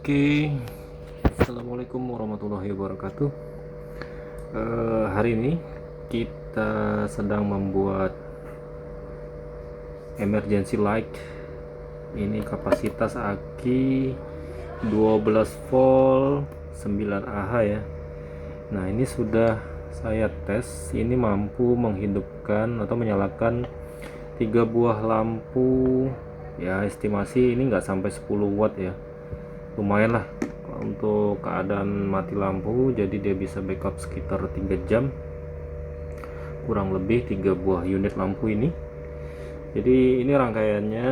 Oke, assalamualaikum warahmatullahi wabarakatuh. Hari ini kita sedang membuat emergency light. Ini kapasitas aki 12 volt 9 Ah ya. Nah, ini sudah saya tes. Ini mampu menghidupkan atau menyalakan 3 buah lampu. Ya, estimasi ini nggak sampai 10 watt ya. Lumayan lah untuk keadaan mati lampu, jadi dia bisa backup sekitar 3 jam kurang lebih 3 buah unit lampu ini. Jadi ini rangkaiannya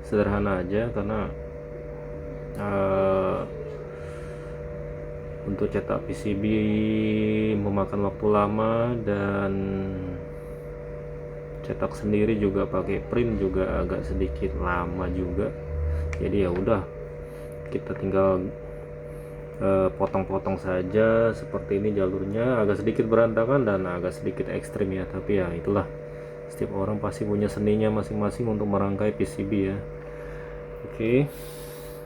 sederhana aja karena untuk cetak PCB memakan waktu lama, dan cetak sendiri juga pakai print juga agak sedikit lama juga. Jadi ya udah, kita tinggal potong-potong saja seperti ini. Jalurnya agak sedikit berantakan dan agak sedikit ekstrim ya, tapi ya itulah, setiap orang pasti punya seninya masing-masing untuk merangkai PCB ya. Oke.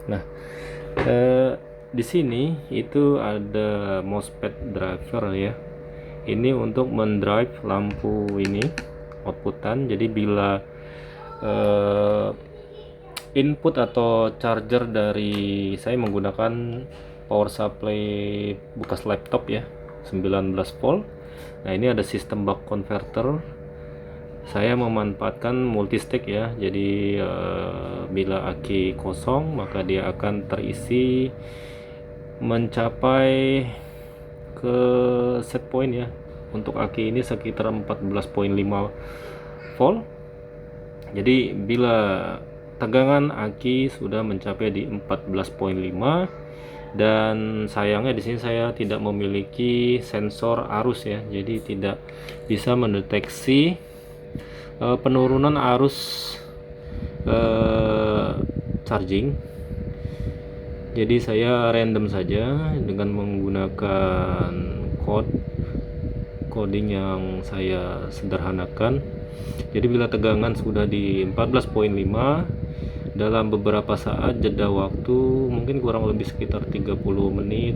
Nah, di sini itu ada MOSFET driver ya. Ini untuk mendrive lampu ini outputan. Jadi bila input atau charger dari saya menggunakan power supply bekas laptop ya, 19 volt. Nah, ini ada sistem buck converter. Saya memanfaatkan multistage ya. Jadi bila aki kosong maka dia akan terisi mencapai ke set point ya. Untuk aki ini sekitar 14,5 volt. Jadi bila tegangan aki sudah mencapai di 14,5, dan sayangnya di sini saya tidak memiliki sensor arus ya, jadi tidak bisa mendeteksi penurunan arus charging. Jadi saya random saja dengan menggunakan coding yang saya sederhanakan. Jadi bila tegangan sudah di 14,5, dalam beberapa saat jeda waktu mungkin kurang lebih sekitar 30 menit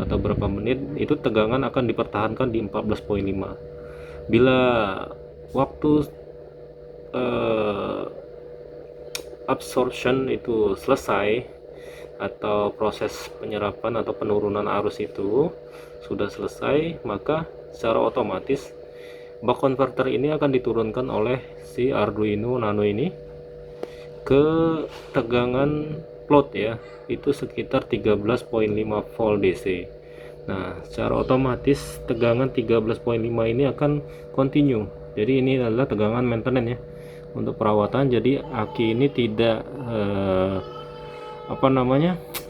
atau berapa menit, itu tegangan akan dipertahankan di 14,5. Bila waktu absorption itu selesai, atau proses penyerapan atau penurunan arus itu sudah selesai, maka secara otomatis buck converter ini akan diturunkan oleh si Arduino Nano ini ke tegangan plot ya, itu sekitar 13,5 volt DC. Nah, secara otomatis tegangan 13,5 ini akan continue. Jadi ini adalah tegangan maintenance ya, untuk perawatan. Jadi aki ini tidak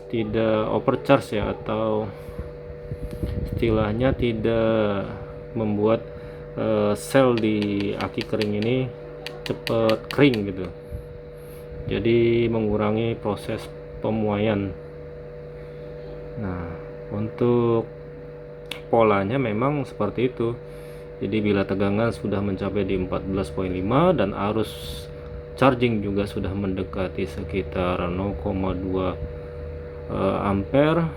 tidak overcharge ya, atau istilahnya tidak membuat sel di aki kering ini cepat kering gitu. Jadi mengurangi proses pemuaian. Nah, untuk polanya memang seperti itu. Jadi bila tegangan sudah mencapai di 14,5 dan arus charging juga sudah mendekati sekitar 0,2 ampere,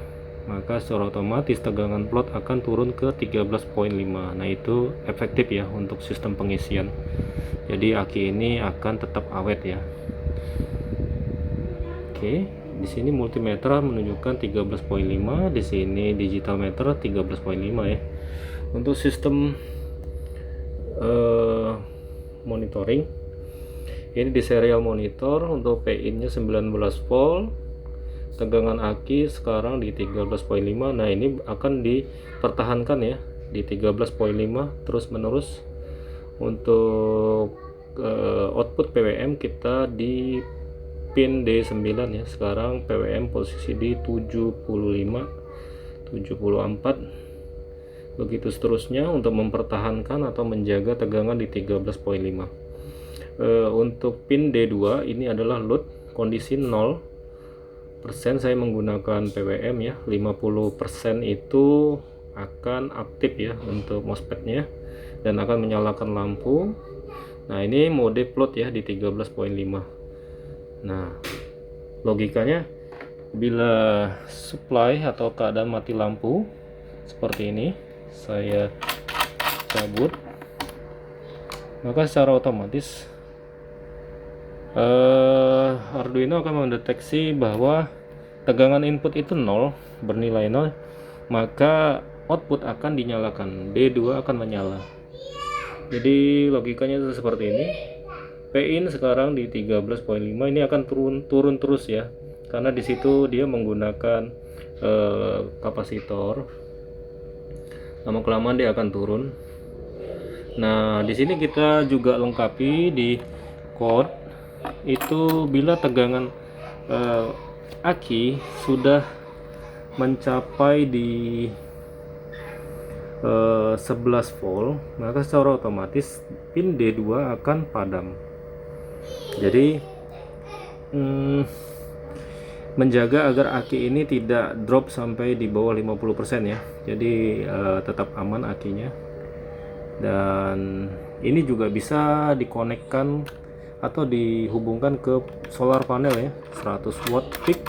maka secara otomatis tegangan plot akan turun ke 13,5. Nah, itu efektif ya untuk sistem pengisian. Jadi aki ini akan tetap awet ya. Oke, di sini multimeter menunjukkan 13,5, di sini digital meter 13,5 ya. Untuk sistem monitoring, ini di serial monitor untuk PIN nya 19 volt, tegangan aki sekarang di 13,5. Nah, ini akan dipertahankan ya di 13,5 terus menerus. Untuk output PWM kita di pin D9 ya. Sekarang PWM posisi di 75, 74, begitu seterusnya untuk mempertahankan atau menjaga tegangan di 13,5. Untuk pin D2 ini adalah load, kondisi 0%. Saya menggunakan PWM ya, 50% itu akan aktif ya untuk MOSFET nya dan akan menyalakan lampu. Nah, ini mode plot ya di 13,5. Nah, logikanya bila supply atau keadaan mati lampu seperti ini, saya cabut, maka secara otomatis Arduino akan mendeteksi bahwa tegangan input itu 0, bernilai 0, maka output akan dinyalakan, D2 akan menyala. Jadi logikanya seperti ini. Pin sekarang di 13.5, ini akan turun terus ya, karena di situ dia menggunakan kapasitor. Lama kelamaan dia akan turun. Nah, di sini kita juga lengkapi di code itu bila tegangan aki sudah mencapai di 11 volt, maka secara otomatis pin D2 akan padam. Jadi menjaga agar aki ini tidak drop sampai di bawah 50% ya. Jadi tetap aman akinya. Dan ini juga bisa dikonekkan atau dihubungkan ke solar panel ya, 100 watt peak.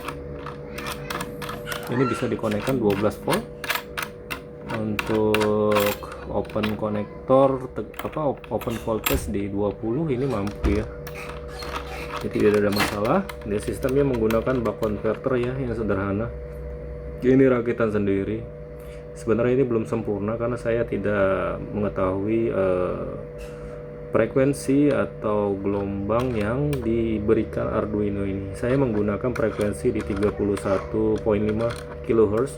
Ini bisa dikonekkan 12 volt. Untuk open konektor open voltage di 20 ini mampu ya. Jadi tidak ada masalah. Dia sistemnya menggunakan buck converter ya, yang sederhana. Ini rakitan sendiri. Sebenarnya ini belum sempurna karena saya tidak mengetahui frekuensi atau gelombang yang diberikan Arduino ini. Saya menggunakan frekuensi di 31.5 kHz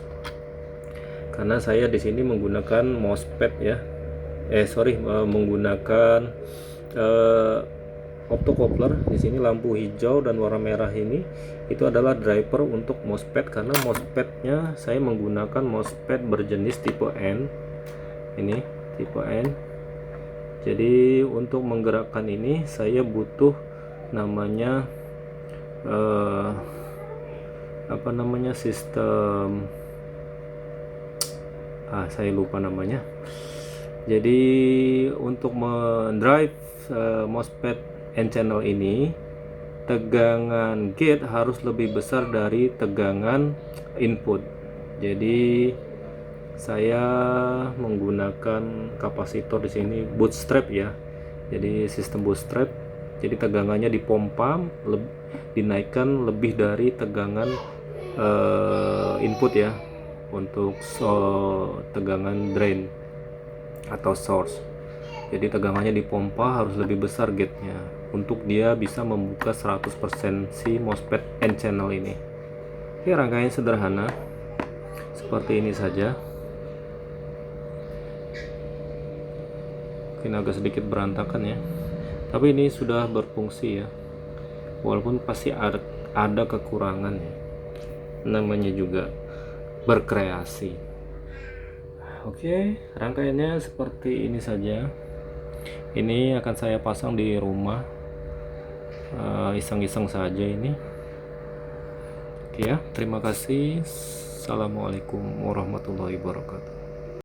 karena saya di sini menggunakan MOSFET ya. Menggunakan optocoupler. Di sini lampu hijau dan warna merah ini itu adalah driver untuk MOSFET, karena MOSFET-nya saya menggunakan MOSFET berjenis tipe N. Ini tipe N. Jadi untuk menggerakkan ini saya butuh namanya sistem, saya lupa namanya. Jadi untuk mendrive MOSFET N-channel ini, tegangan gate harus lebih besar dari tegangan input. Jadi saya menggunakan kapasitor di sini bootstrap ya. Jadi sistem bootstrap. Jadi tegangannya dipompa, dinaikkan lebih dari tegangan input ya, untuk tegangan drain atau source. Jadi tegangannya dipompa harus lebih besar gate-nya untuk dia bisa membuka 100% si MOSFET N-channel ini. Oke, rangkaian sederhana seperti ini saja. Mungkin agak sedikit berantakan ya, tapi ini sudah berfungsi ya, walaupun pasti ada kekurangan ya. Namanya juga berkreasi. Oke, rangkaiannya seperti ini saja. Ini akan saya pasang di rumah, iseng-iseng saja ini. Oke ya, terima kasih. Assalamualaikum warahmatullahi wabarakatuh.